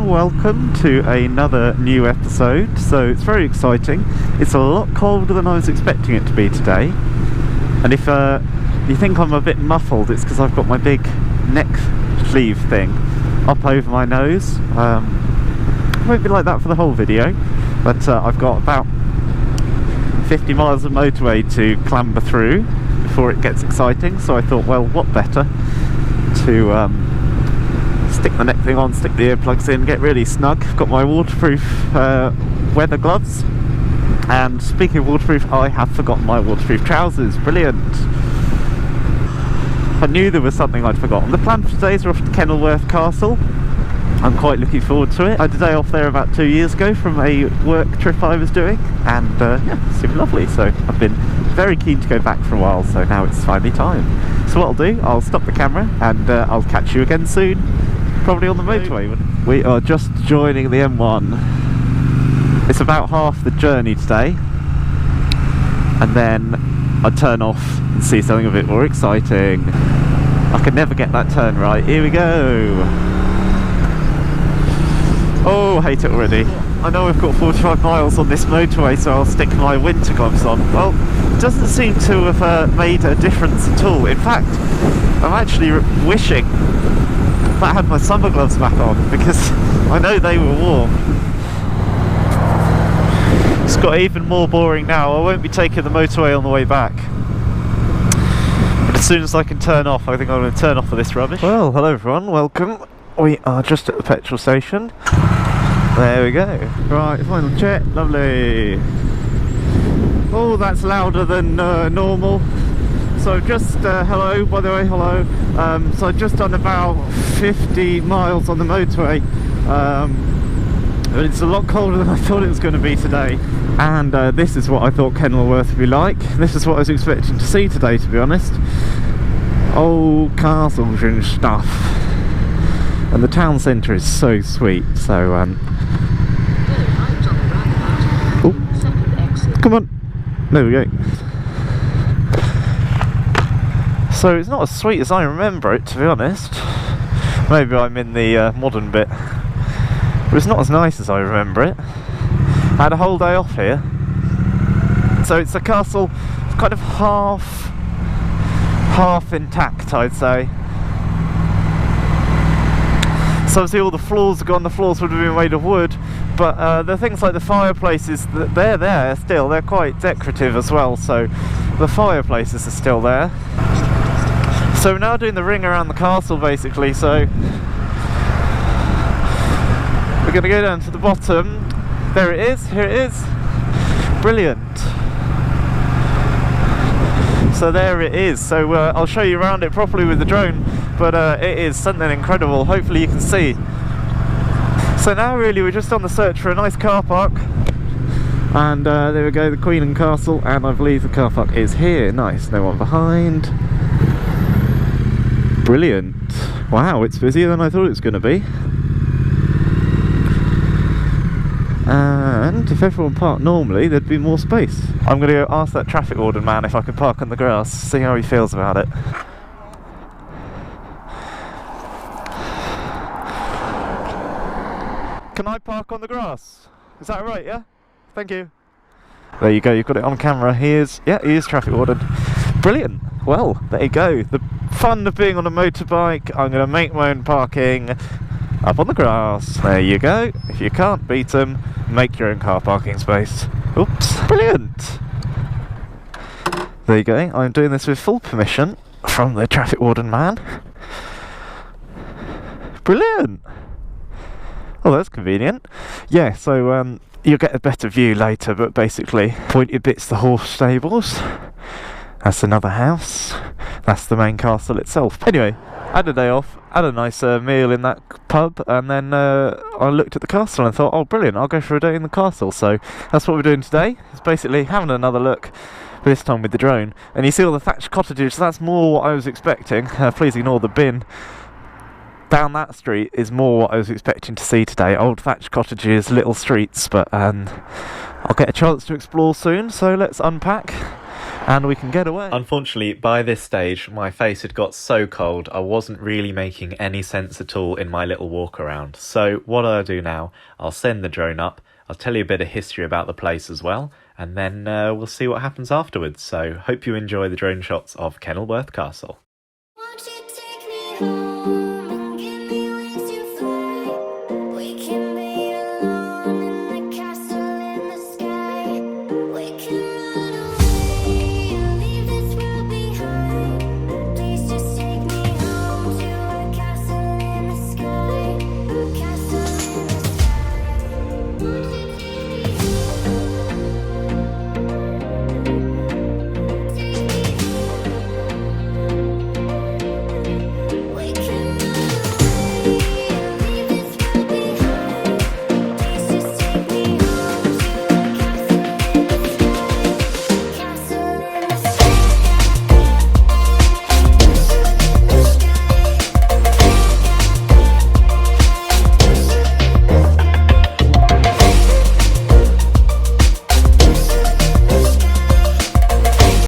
Welcome to another new episode. So it's very exciting. It's a lot colder than I was expecting it to be today. And if you think I'm a bit muffled, it's because I've got my big neck sleeve thing up over my nose. It won't be like that for the whole video, but I've got about 50 miles of motorway to clamber through before it gets exciting, so I thought, well, what better to stick the neck thing on, stick the earplugs in, get really snug. I've got my waterproof weather gloves, and speaking of waterproof, I have forgotten my waterproof trousers. Brilliant. I knew there was something I'd forgotten. The plan for today is we're off to Kenilworth Castle. I'm quite looking forward to it. I had a day off there about 2 years ago from a work trip I was doing, and yeah, super lovely. So I've been very keen to go back for a while, so now it's finally time. So what I'll do, I'll stop the camera and I'll catch you again soon, probably on the motorway. We are just joining the M1. It's about half the journey today, and then I turn off and see something a bit more exciting. I can never get that turn right. Here we go. Oh, I hate it already. I know we've got 45 miles on this motorway, so I'll stick my winter gloves on. Well, it doesn't seem to have made a difference at all. In fact, I'm actually wishing that I had my summer gloves back on, because I know they were warm. It's got even more boring now. I won't be taking the motorway on the way back. But as soon as I can turn off, I think I'm going to turn off for this rubbish. Well, hello everyone, welcome. We are just at the petrol station. There we go. Right, final check. Lovely. Oh, that's louder than normal. So just, hello, by the way, hello. So I've just done about 50 miles on the motorway. It's a lot colder than I thought it was going to be today. And this is what I thought Kenilworth would be like. This is what I was expecting to see today, to be honest. Old castles and stuff. And the town centre is so sweet, so oh, come on, there we go. So it's not as sweet as I remember it, to be honest. Maybe I'm in the modern bit, but it's not as nice as I remember it. I had a whole day off here, so it's a castle kind of half intact, I'd say. So obviously all the floors are gone. The floors would have been made of wood, but the things like the fireplaces, they're there still. They're quite decorative as well, so the fireplaces are still there. So we're now doing the ring around the castle, basically. So we're going to go down to the bottom. There it is, here it is. Brilliant. So there it is. So I'll show you around it properly with the drone, but it is something incredible. Hopefully you can see. So now really we're just on the search for a nice car park, and there we go, the Queen and Castle, and I believe the car park is here. Nice, no one behind. Brilliant. Wow, it's busier than I thought it was going to be. And if everyone parked normally, there'd be more space. I'm going to go ask that traffic warden man if I can park on the grass, see how he feels about it. Can I park on the grass? Is that right, yeah? Thank you. There you go, you've got it on camera. He is traffic warden. Brilliant. Well, there you go. The fun of being on a motorbike. I'm going to make my own parking up on the grass. There you go. If you can't beat them, make your own car parking space. Oops. Brilliant. There you go. I'm doing this with full permission from the traffic warden man. Brilliant. Oh, that's convenient. Yeah, so you'll get a better view later, but basically pointy bit's the horse stables. That's another house. That's the main castle itself. Anyway, I had a day off, had a nice meal in that pub, and then I looked at the castle and thought, oh brilliant, I'll go for a day in the castle. So that's what we're doing today. It's basically having another look, this time with the drone. And you see all the thatched cottages, that's more what I was expecting. Please ignore the bin. Down that street is more what I was expecting to see today. Old thatched cottages, little streets, but I'll get a chance to explore soon, so let's unpack and we can get away. Unfortunately, by this stage, my face had got so cold, I wasn't really making any sense at all in my little walk around. So what I'll do now, I'll send the drone up, I'll tell you a bit of history about the place as well, and then we'll see what happens afterwards. So hope you enjoy the drone shots of Kenilworth Castle.